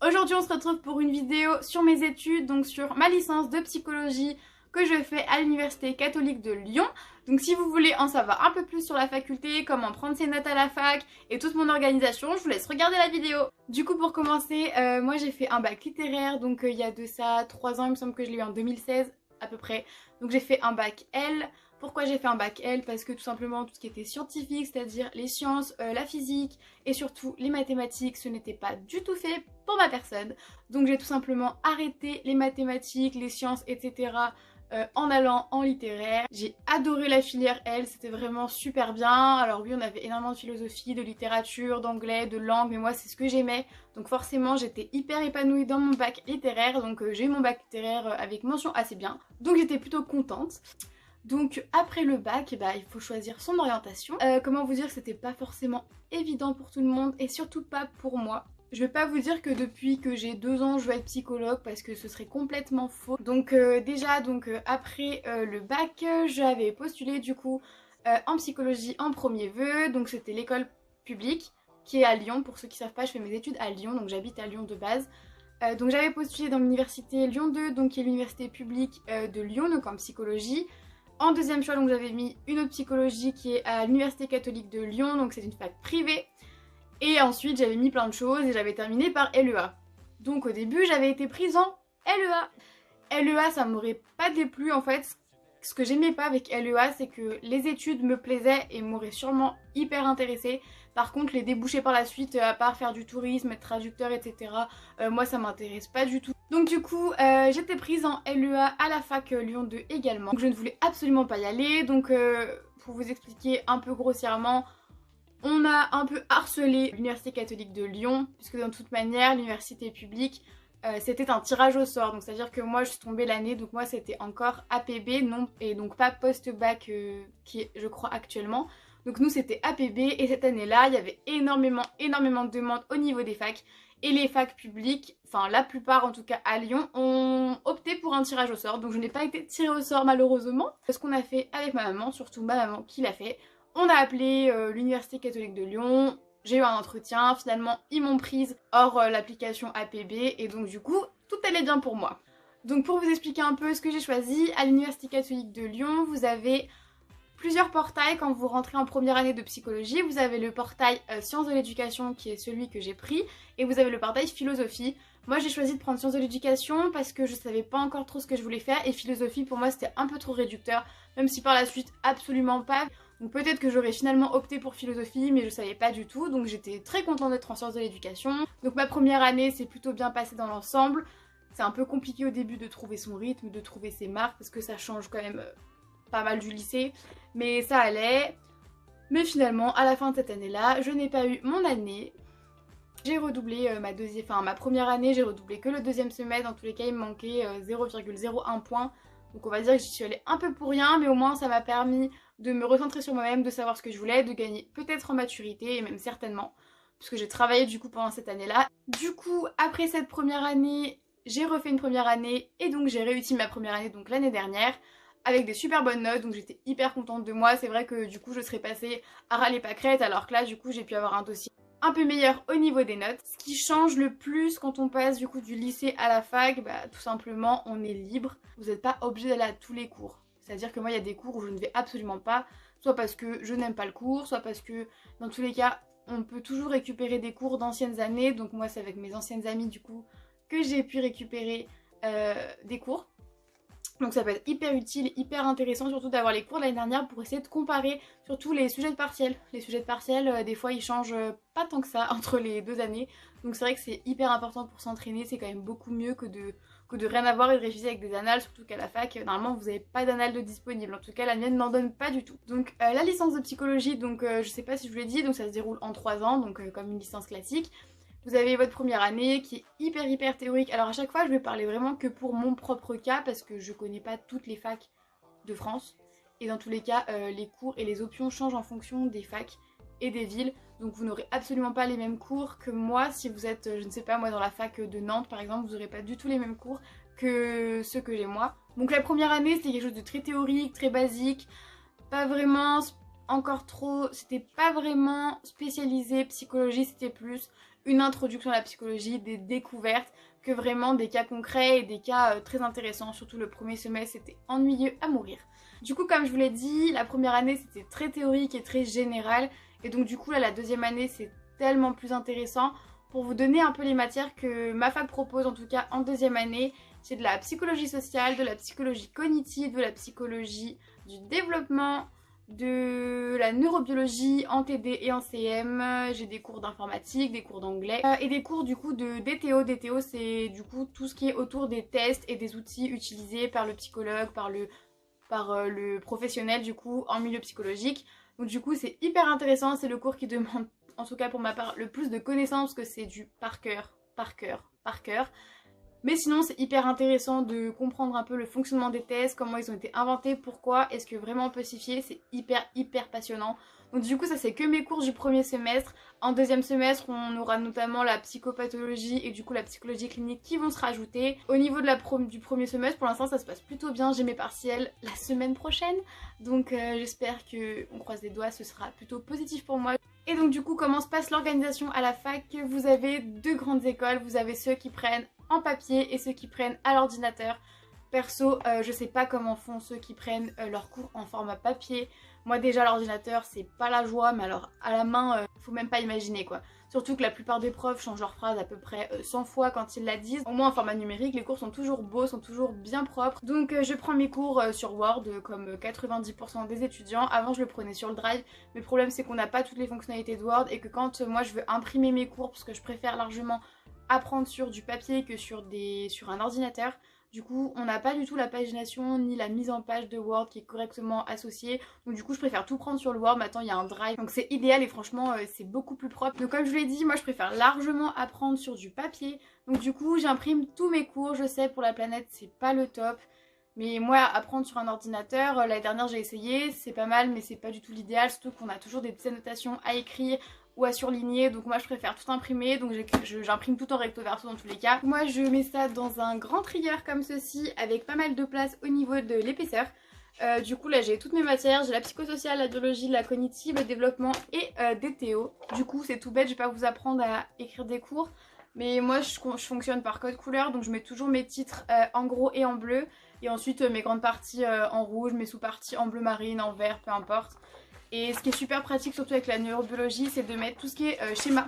Aujourd'hui on se retrouve pour une vidéo sur mes études, donc sur ma licence de psychologie que je fais à l'université catholique de Lyon. Donc si vous voulez en savoir un peu plus sur la faculté, comment prendre ses notes à la fac et toute mon organisation, je vous laisse regarder la vidéo. Du coup pour commencer, moi j'ai fait un bac littéraire, donc il y a de ça 3 ans, il me semble que je l'ai eu en 2016 à peu près. Donc j'ai fait un bac L. Pourquoi j'ai fait un bac L? Parce que tout simplement tout ce qui était scientifique, c'est-à-dire les sciences, la physique et surtout les mathématiques, ce n'était pas du tout fait pour ma personne. Donc j'ai tout simplement arrêté les mathématiques, les sciences, etc. En allant en littéraire. J'ai adoré la filière L, c'était vraiment super bien. Alors oui, on avait énormément de philosophie, de littérature, d'anglais, de langue, mais moi c'est ce que j'aimais. Donc forcément j'étais hyper épanouie dans mon bac littéraire, donc j'ai eu mon bac littéraire avec mention assez bien. Donc j'étais plutôt contente. Donc après le bac, il faut choisir son orientation. Comment vous dire que c'était pas forcément évident pour tout le monde et surtout pas pour moi. Je vais pas vous dire que depuis que j'ai 2 ans je veux être psychologue parce que ce serait complètement faux. Donc après le bac, j'avais postulé du coup en psychologie en premier vœu. Donc c'était l'école publique qui est à Lyon. Pour ceux qui savent pas, je fais mes études à Lyon, donc j'habite à Lyon de base. Donc j'avais postulé dans l'université Lyon 2, donc qui est l'université publique de Lyon, donc en psychologie. En deuxième choix, donc j'avais mis une autre psychologie qui est à l'université catholique de Lyon, donc c'est une fac privée. Et ensuite j'avais mis plein de choses et j'avais terminé par LEA. Donc au début j'avais été prise en LEA. LEA ça m'aurait pas déplu en fait. Ce que j'aimais pas avec LEA c'est que les études me plaisaient et m'auraient sûrement hyper intéressée. Par contre les débouchés par la suite, à part faire du tourisme, être traducteur, etc. Moi ça m'intéresse pas du tout. Donc du coup j'étais prise en LEA à la fac Lyon 2 également. Donc je ne voulais absolument pas y aller. Donc pour vous expliquer un peu grossièrement, on a un peu harcelé l'université catholique de Lyon, puisque de toute manière l'université publique c'était un tirage au sort. Donc c'est à dire que moi je suis tombée l'année, donc moi c'était encore APB non, et donc pas post-bac qui est je crois actuellement. Donc nous c'était APB et cette année-là il y avait énormément de demandes au niveau des facs. Et les facs publiques, enfin la plupart en tout cas à Lyon, ont opté pour un tirage au sort. Donc je n'ai pas été tirée au sort malheureusement. Ce qu'on a fait avec ma maman, surtout ma maman qui l'a fait, on a appelé l'université catholique de Lyon. J'ai eu un entretien, finalement ils m'ont prise hors l'application APB et donc du coup tout allait bien pour moi. Donc pour vous expliquer un peu ce que j'ai choisi, à l'université catholique de Lyon, vous avez plusieurs portails quand vous rentrez en première année de psychologie. Vous avez le portail sciences de l'éducation qui est celui que j'ai pris et vous avez le portail philosophie. Moi j'ai choisi de prendre sciences de l'éducation parce que je savais pas encore trop ce que je voulais faire et philosophie pour moi c'était un peu trop réducteur, même si par la suite absolument pas. Donc peut-être que j'aurais finalement opté pour philosophie mais je savais pas du tout, donc j'étais très contente d'être en sciences de l'éducation. Donc ma première année s'est plutôt bien passée dans l'ensemble. C'est un peu compliqué au début de trouver son rythme, de trouver ses marques parce que ça change quand même pas mal du lycée, mais ça allait. Mais finalement à la fin de cette année-là, je n'ai pas eu mon année. J'ai redoublé ma première année, j'ai redoublé que le deuxième semestre, dans tous les cas il me manquait 0,01 point. Donc on va dire que j'y suis allée un peu pour rien, mais au moins ça m'a permis de me recentrer sur moi-même, de savoir ce que je voulais, de gagner peut-être en maturité, et même certainement, puisque j'ai travaillé du coup pendant cette année-là. Du coup, après cette première année, j'ai refait une première année, et donc j'ai réussi ma première année, donc l'année dernière, avec des super bonnes notes, donc j'étais hyper contente de moi. C'est vrai que du coup je serais passée à râler pâquerette, alors que là du coup j'ai pu avoir un dossier un peu meilleur au niveau des notes. Ce qui change le plus quand on passe du coup du lycée à la fac, tout simplement on est libre. Vous n'êtes pas obligé d'aller à tous les cours. C'est-à-dire que moi il y a des cours où je ne vais absolument pas, soit parce que je n'aime pas le cours, soit parce que dans tous les cas on peut toujours récupérer des cours d'anciennes années. Donc moi c'est avec mes anciennes amies du coup que j'ai pu récupérer des cours. Donc ça peut être hyper utile, hyper intéressant surtout d'avoir les cours de l'année dernière pour essayer de comparer surtout les sujets de partiel. Les sujets de partiel, des fois ils changent pas tant que ça entre les 2 années. Donc c'est vrai que c'est hyper important pour s'entraîner, c'est quand même beaucoup mieux que de rien avoir et de réviser avec des annales, surtout qu'à la fac, normalement vous n'avez pas d'annales de disponibles. En tout cas la mienne n'en donne pas du tout. Donc la licence de psychologie, donc je sais pas si je vous l'ai dit, donc ça se déroule en 3 ans, donc comme une licence classique. Vous avez votre première année qui est hyper théorique. Alors à chaque fois je vais parler vraiment que pour mon propre cas parce que je connais pas toutes les facs de France. Et dans tous les cas les cours et les options changent en fonction des facs et des villes. Donc vous n'aurez absolument pas les mêmes cours que moi. Si vous êtes, je ne sais pas moi, dans la fac de Nantes par exemple, vous n'aurez pas du tout les mêmes cours que ceux que j'ai moi. Donc la première année c'était quelque chose de très théorique, très basique, pas vraiment encore trop, c'était pas vraiment spécialisé psychologie, c'était plus une introduction à la psychologie, des découvertes, que vraiment des cas concrets et des cas très intéressants. Surtout le premier semestre, c'était ennuyeux à mourir. Du coup, comme je vous l'ai dit, la première année c'était très théorique et très général, et donc du coup là la deuxième année c'est tellement plus intéressant. Pour vous donner un peu les matières que ma fac propose, en tout cas en deuxième année, c'est de la psychologie sociale, de la psychologie cognitive, de la psychologie du développement, de la neurobiologie en TD et en CM, j'ai des cours d'informatique, des cours d'anglais et des cours du coup de DTO. DTO c'est du coup tout ce qui est autour des tests et des outils utilisés par le psychologue, par le professionnel du coup en milieu psychologique. Donc du coup c'est hyper intéressant, c'est le cours qui demande, en tout cas pour ma part, le plus de connaissances, que c'est du par cœur, par cœur, par cœur. Mais sinon c'est hyper intéressant de comprendre un peu le fonctionnement des tests, comment ils ont été inventés, pourquoi, est-ce que vraiment on peut s'y fier, c'est hyper passionnant. Donc du coup ça c'est que mes cours du premier semestre. En deuxième semestre on aura notamment la psychopathologie et du coup la psychologie clinique qui vont se rajouter. Au niveau de du premier semestre pour l'instant ça se passe plutôt bien, j'ai mes partiels la semaine prochaine. Donc j'espère que, on croise les doigts, ce sera plutôt positif pour moi. Et donc du coup comment se passe l'organisation à la fac? Vous avez deux grandes écoles, vous avez ceux qui prennent en papier et ceux qui prennent à l'ordinateur. Perso, je sais pas comment font ceux qui prennent leurs cours en format papier. Moi déjà l'ordinateur c'est pas la joie, mais alors à la main faut même pas imaginer quoi. Surtout que la plupart des profs changent leurs phrases à peu près 100 fois quand ils la disent. Au moins en format numérique, les cours sont toujours beaux, sont toujours bien propres. Donc je prends mes cours sur Word comme 90% des étudiants. Avant je le prenais sur le Drive, mais le problème c'est qu'on n'a pas toutes les fonctionnalités de Word et que quand moi je veux imprimer mes cours, parce que je préfère largement apprendre sur du papier que sur un ordinateur. Du coup, on n'a pas du tout la pagination ni la mise en page de Word qui est correctement associée. Donc du coup, je préfère tout prendre sur le Word. Maintenant, il y a un Drive. Donc c'est idéal et franchement, c'est beaucoup plus propre. Donc comme je vous l'ai dit, moi, je préfère largement apprendre sur du papier. Donc du coup, j'imprime tous mes cours. Je sais, pour la planète, c'est pas le top. Mais moi, apprendre sur un ordinateur, l'année dernière, j'ai essayé. C'est pas mal, mais c'est pas du tout l'idéal. Surtout qu'on a toujours des petites annotations à écrire ou à surligner, donc moi je préfère tout imprimer, donc j'imprime tout en recto verso dans tous les cas. Moi je mets ça dans un grand trieur comme ceci avec pas mal de place au niveau de l'épaisseur. Du coup là j'ai toutes mes matières, j'ai la psychosociale, la biologie, la cognitive, le développement et des théos. Du coup c'est tout bête, je vais pas vous apprendre à écrire des cours, mais moi je fonctionne par code couleur, donc je mets toujours mes titres en gros et en bleu, et ensuite mes grandes parties en rouge, mes sous-parties en bleu marine, en vert, peu importe. Et ce qui est super pratique, surtout avec la neurobiologie, c'est de mettre tout ce qui est schéma.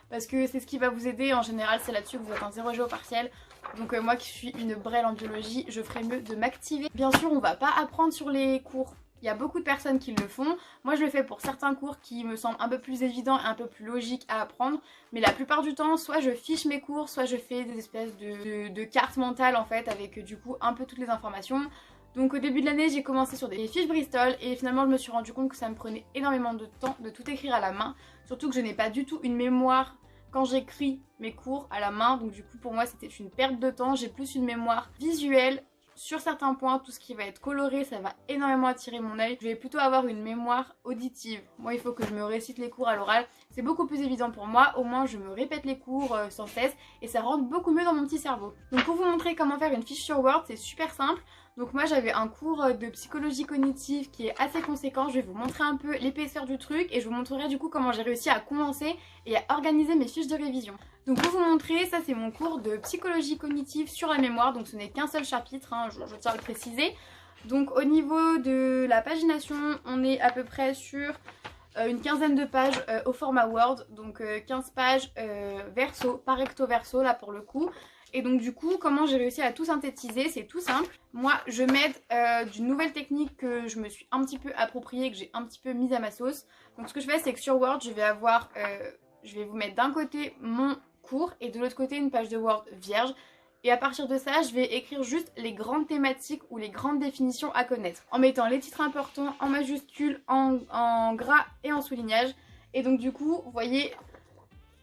Parce que c'est ce qui va vous aider. En général, c'est là-dessus que vous êtes un 0G au partiel. Donc moi qui suis une brêle en biologie, je ferais mieux de m'activer. Bien sûr, on va pas apprendre sur les cours. Il y a beaucoup de personnes qui le font. Moi, je le fais pour certains cours qui me semblent un peu plus évidents et un peu plus logiques à apprendre. Mais la plupart du temps, soit je fiche mes cours, soit je fais des espèces de cartes mentales en fait, avec du coup un peu toutes les informations. Donc au début de l'année j'ai commencé sur des fiches Bristol et finalement je me suis rendu compte que ça me prenait énormément de temps de tout écrire à la main. Surtout que je n'ai pas du tout une mémoire quand j'écris mes cours à la main, donc du coup pour moi c'était une perte de temps. J'ai plus une mémoire visuelle. Sur certains points, tout ce qui va être coloré, ça va énormément attirer mon œil. Je vais plutôt avoir une mémoire auditive. Moi, il faut que je me récite les cours à l'oral. C'est beaucoup plus évident pour moi. Au moins, je me répète les cours sans cesse et ça rentre beaucoup mieux dans mon petit cerveau. Donc pour vous montrer comment faire une fiche sur Word, c'est super simple. Donc moi j'avais un cours de psychologie cognitive qui est assez conséquent, je vais vous montrer un peu l'épaisseur du truc et je vous montrerai du coup comment j'ai réussi à condenser et à organiser mes fiches de révision. Donc pour vous montrer, ça c'est mon cours de psychologie cognitive sur la mémoire, donc ce n'est qu'un seul chapitre, hein, je tiens à le préciser. Donc au niveau de la pagination, on est à peu près sur une quinzaine de pages au format Word, donc 15 pages verso, par recto verso là pour le coup. Et donc du coup, comment j'ai réussi à tout synthétiser? C'est tout simple. Moi, je m'aide d'une nouvelle technique que je me suis un petit peu appropriée, que j'ai un petit peu mise à ma sauce. Donc ce que je fais, c'est que sur Word, je vais vous mettre d'un côté mon cours et de l'autre côté une page de Word vierge. Et à partir de ça, je vais écrire juste les grandes thématiques ou les grandes définitions à connaître. En mettant les titres importants en majuscules, en gras et en soulignage. Et donc du coup, vous voyez...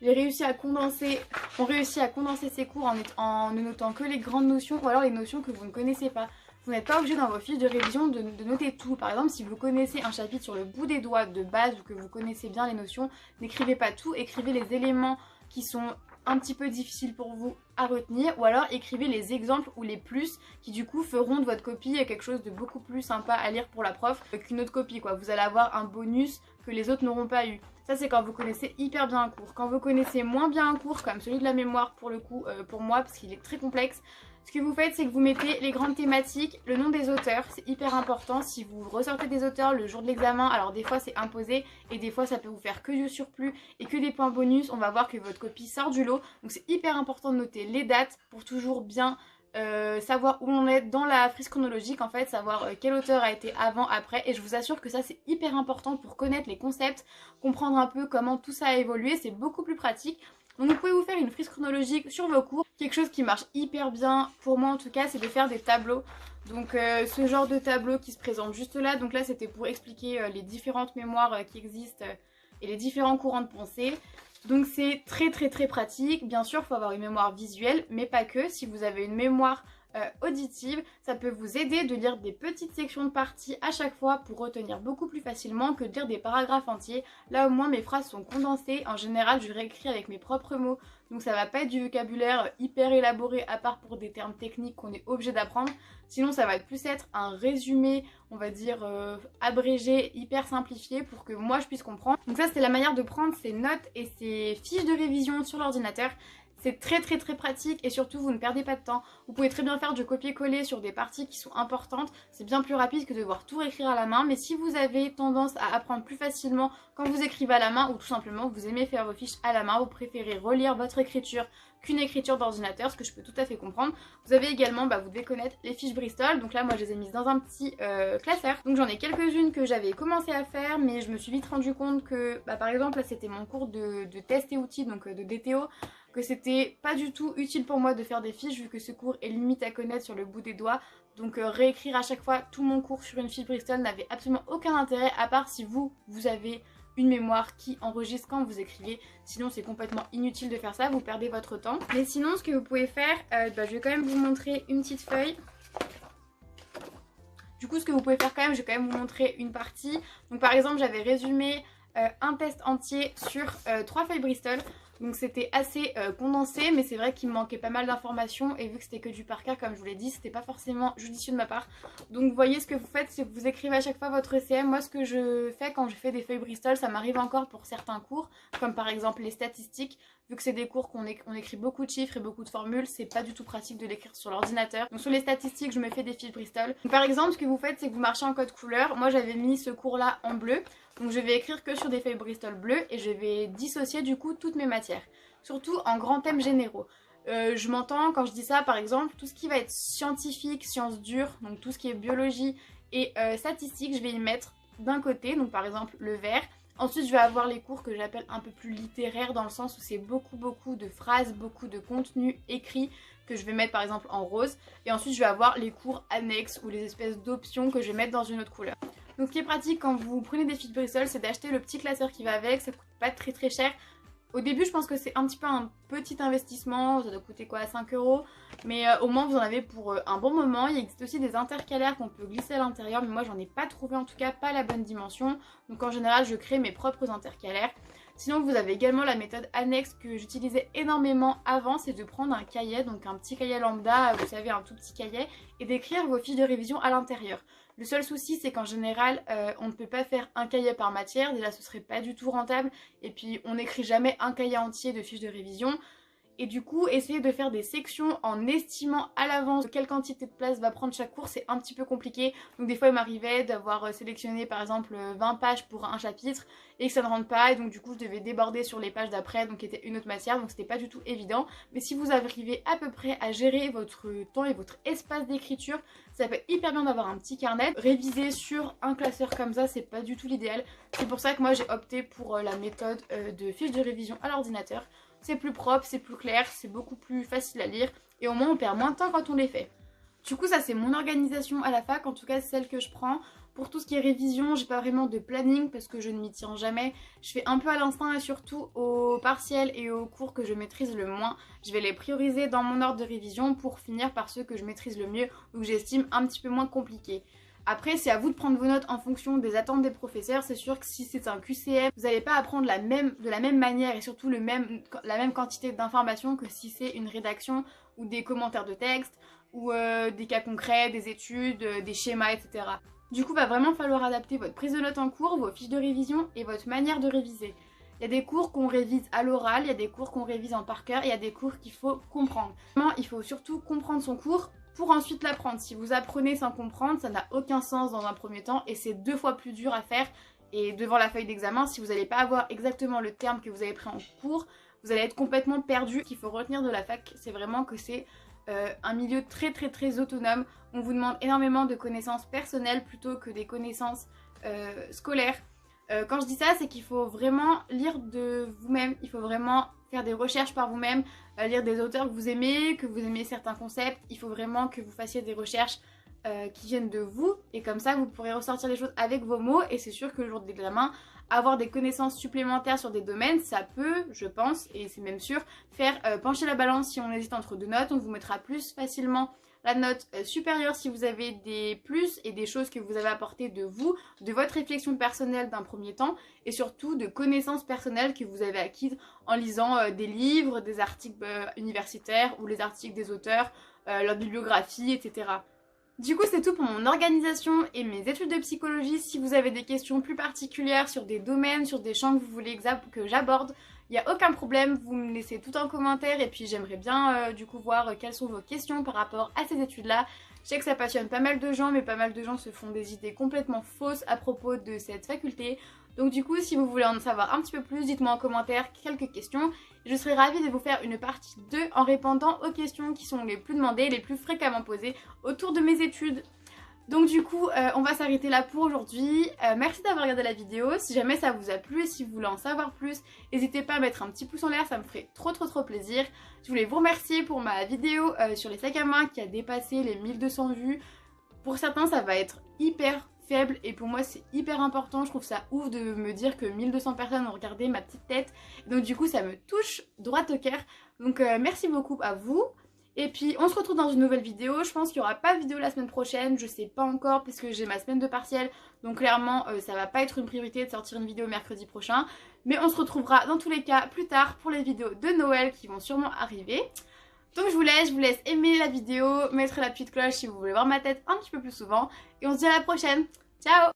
on réussit à condenser ces cours en ne notant que les grandes notions ou alors les notions que vous ne connaissez pas. Vous n'êtes pas obligé dans vos fiches de révision de noter tout. Par exemple, si vous connaissez un chapitre sur le bout des doigts de base ou que vous connaissez bien les notions, n'écrivez pas tout, écrivez les éléments qui sont un petit peu difficiles pour vous à retenir ou alors écrivez les exemples ou les plus qui du coup feront de votre copie quelque chose de beaucoup plus sympa à lire pour la prof qu'une autre copie quoi. Vous allez avoir un bonus que les autres n'auront pas eu. Ça c'est quand vous connaissez hyper bien un cours. Quand vous connaissez moins bien un cours, comme celui de la mémoire pour le coup, pour moi, parce qu'il est très complexe, ce que vous faites, c'est que vous mettez les grandes thématiques, le nom des auteurs, c'est hyper important. Si vous ressortez des auteurs le jour de l'examen, alors des fois c'est imposé et des fois ça peut vous faire que du surplus et que des points bonus, on va voir que votre copie sort du lot. Donc c'est hyper important de noter les dates pour toujours bien savoir où on est dans la frise chronologique, en fait, savoir quel auteur a été avant, après, et je vous assure que ça c'est hyper important pour connaître les concepts, comprendre un peu comment tout ça a évolué, c'est beaucoup plus pratique. Donc vous pouvez vous faire une frise chronologique sur vos cours. Quelque chose qui marche hyper bien, pour moi en tout cas, c'est de faire des tableaux. Donc ce genre de tableau qui se présente juste là, donc là c'était pour expliquer les différentes mémoires qui existent et les différents courants de pensée. Donc c'est très pratique. Bien sûr, il faut avoir une mémoire visuelle, mais pas que. Si vous avez une mémoire auditive, ça peut vous aider de lire des petites sections de parties à chaque fois pour retenir beaucoup plus facilement que de lire des paragraphes entiers. Là au moins mes phrases sont condensées. En général, je réécris avec mes propres mots, donc ça va pas être du vocabulaire hyper élaboré à part pour des termes techniques qu'on est obligé d'apprendre. Sinon ça va plus être un résumé, on va dire abrégé, hyper simplifié pour que moi je puisse comprendre. Donc ça c'est la manière de prendre ces notes et ces fiches de révision sur l'ordinateur. C'est très pratique et surtout vous ne perdez pas de temps. Vous pouvez très bien faire du copier-coller sur des parties qui sont importantes. C'est bien plus rapide que de devoir tout écrire à la main. Mais si vous avez tendance à apprendre plus facilement quand vous écrivez à la main ou tout simplement vous aimez faire vos fiches à la main, vous préférez relire votre écriture qu'une écriture d'ordinateur, ce que je peux tout à fait comprendre. Vous avez également, vous devez connaître les fiches Bristol. Donc là moi je les ai mises dans un petit classeur. Donc j'en ai quelques-unes que j'avais commencé à faire, mais je me suis vite rendu compte que par exemple là c'était mon cours de tests et outils, donc de DTO, que c'était pas du tout utile pour moi de faire des fiches vu que ce cours est limite à connaître sur le bout des doigts. Donc réécrire à chaque fois tout mon cours sur une fiche Bristol n'avait absolument aucun intérêt, à part si vous avez une mémoire qui enregistre quand vous écrivez. Sinon c'est complètement inutile de faire ça, vous perdez votre temps. Mais sinon ce que vous pouvez faire, je vais quand même vous montrer une petite feuille. Du coup ce que vous pouvez faire quand même, je vais quand même vous montrer une partie. Donc par exemple j'avais résumé un test entier sur 3 feuilles Bristol. Donc c'était assez condensé, mais c'est vrai qu'il me manquait pas mal d'informations et vu que c'était que du par cœur comme je vous l'ai dit, c'était pas forcément judicieux de ma part. Donc vous voyez, ce que vous faites, c'est que vous écrivez à chaque fois votre ECM. Moi ce que je fais quand je fais des feuilles Bristol, ça m'arrive encore pour certains cours, comme par exemple les statistiques. Vu que c'est des cours qu'on écrit beaucoup de chiffres et beaucoup de formules, c'est pas du tout pratique de l'écrire sur l'ordinateur. Donc sur les statistiques, je me fais des fiches Bristol. Donc, par exemple, ce que vous faites, c'est que vous marchez en code couleur. Moi j'avais mis ce cours là en bleu. Donc je vais écrire que sur des feuilles Bristol bleues et je vais dissocier du coup toutes mes matières. Surtout en grands thèmes généraux. Je m'entends quand je dis ça, par exemple, tout ce qui va être scientifique, sciences dures, donc tout ce qui est biologie et statistique, je vais y mettre d'un côté, donc par exemple le vert. Ensuite je vais avoir les cours que j'appelle un peu plus littéraires, dans le sens où c'est beaucoup de phrases, beaucoup de contenu écrit que je vais mettre par exemple en rose. Et ensuite je vais avoir les cours annexes ou les espèces d'options que je vais mettre dans une autre couleur. Donc ce qui est pratique quand vous prenez des fiches Bristol, c'est d'acheter le petit classeur qui va avec, ça coûte pas très cher. Au début je pense que c'est un petit peu un petit investissement, ça doit coûter quoi, 5 €, mais au moins vous en avez pour un bon moment. Il existe aussi des intercalaires qu'on peut glisser à l'intérieur, mais moi j'en ai pas trouvé, en tout cas pas la bonne dimension, donc en général je crée mes propres intercalaires. Sinon vous avez également la méthode annexe que j'utilisais énormément avant, c'est de prendre un cahier, donc un petit cahier lambda, vous savez, un tout petit cahier, et d'écrire vos fiches de révision à l'intérieur. Le seul souci c'est qu'en général on ne peut pas faire un cahier par matière, déjà ce serait pas du tout rentable, et puis on n'écrit jamais un cahier entier de fiches de révision. Et du coup, essayer de faire des sections en estimant à l'avance quelle quantité de place va prendre chaque cours, c'est un petit peu compliqué. Donc des fois il m'arrivait d'avoir sélectionné par exemple 20 pages pour un chapitre et que ça ne rentre pas, et donc du coup je devais déborder sur les pages d'après, donc qui était une autre matière, donc c'était pas du tout évident. Mais si vous arrivez à peu près à gérer votre temps et votre espace d'écriture, ça peut être hyper bien d'avoir un petit carnet. Réviser sur un classeur comme ça, c'est pas du tout l'idéal. C'est pour ça que moi j'ai opté pour la méthode de fiches de révision à l'ordinateur. C'est plus propre, c'est plus clair, c'est beaucoup plus facile à lire et au moins on perd moins de temps quand on les fait. Du coup ça c'est mon organisation à la fac, en tout cas celle que je prends. Pour tout ce qui est révision, j'ai pas vraiment de planning parce que je ne m'y tiens jamais. Je fais un peu à l'instinct et surtout aux partiels et aux cours que je maîtrise le moins. Je vais les prioriser dans mon ordre de révision pour finir par ceux que je maîtrise le mieux ou que j'estime un petit peu moins compliqués. Après c'est à vous de prendre vos notes en fonction des attentes des professeurs. C'est sûr que si c'est un QCM, vous n'allez pas apprendre de la même manière et surtout la même quantité d'informations que si c'est une rédaction ou des commentaires de texte ou des cas concrets, des études, des schémas, etc. Du coup, va vraiment falloir adapter votre prise de notes en cours, vos fiches de révision et votre manière de réviser. Il y a des cours qu'on révise à l'oral, il y a des cours qu'on révise en par cœur et il y a des cours qu'il faut comprendre. Vraiment, il faut surtout comprendre son cours pour ensuite l'apprendre. Si vous apprenez sans comprendre, ça n'a aucun sens dans un premier temps et c'est 2 fois plus dur à faire. Et devant la feuille d'examen, si vous n'allez pas avoir exactement le terme que vous avez pris en cours, vous allez être complètement perdu. Ce qu'il faut retenir de la fac, c'est vraiment que c'est un milieu très autonome. On vous demande énormément de connaissances personnelles plutôt que des connaissances scolaires. Quand je dis ça, c'est qu'il faut vraiment lire de vous-même, il faut vraiment faire des recherches par vous-même, lire des auteurs que vous aimez certains concepts, il faut vraiment que vous fassiez des recherches qui viennent de vous et comme ça vous pourrez ressortir les choses avec vos mots et c'est sûr que le jour de l'examen, avoir des connaissances supplémentaires sur des domaines, ça peut, je pense, et c'est même sûr, faire pencher la balance si on hésite entre 2 notes, on vous mettra plus facilement la note supérieure si vous avez des plus et des choses que vous avez apportées de vous, de votre réflexion personnelle d'un premier temps et surtout de connaissances personnelles que vous avez acquises en lisant des livres, des articles universitaires ou les articles des auteurs, leur bibliographie, etc. Du coup, c'est tout pour mon organisation et mes études de psychologie. Si vous avez des questions plus particulières sur des domaines, sur des champs que vous voulez que j'aborde, il n'y a aucun problème, vous me laissez tout en commentaire et puis j'aimerais bien du coup voir quelles sont vos questions par rapport à ces études-là. Je sais que ça passionne pas mal de gens, mais pas mal de gens se font des idées complètement fausses à propos de cette faculté. Donc du coup, si vous voulez en savoir un petit peu plus, dites-moi en commentaire quelques questions. Je serai ravie de vous faire une partie 2 en répondant aux questions qui sont les plus demandées, les plus fréquemment posées autour de mes études. Donc du coup, on va s'arrêter là pour aujourd'hui. Merci d'avoir regardé la vidéo. Si jamais ça vous a plu et si vous voulez en savoir plus, n'hésitez pas à mettre un petit pouce en l'air, ça me ferait trop plaisir. Je voulais vous remercier pour ma vidéo sur les sacs à main qui a dépassé les 1200 vues. Pour certains, ça va être hyper faible et pour moi c'est hyper important. Je trouve ça ouf de me dire que 1200 personnes ont regardé ma petite tête. Donc du coup, ça me touche droit au cœur. Donc merci beaucoup à vous. Et puis on se retrouve dans une nouvelle vidéo. Je pense qu'il n'y aura pas de vidéo la semaine prochaine, je sais pas encore puisque j'ai ma semaine de partiel. Donc clairement ça va pas être une priorité de sortir une vidéo mercredi prochain. Mais on se retrouvera dans tous les cas plus tard pour les vidéos de Noël qui vont sûrement arriver. Donc je vous laisse aimer la vidéo, mettre la petite cloche si vous voulez voir ma tête un petit peu plus souvent. Et on se dit à la prochaine. Ciao!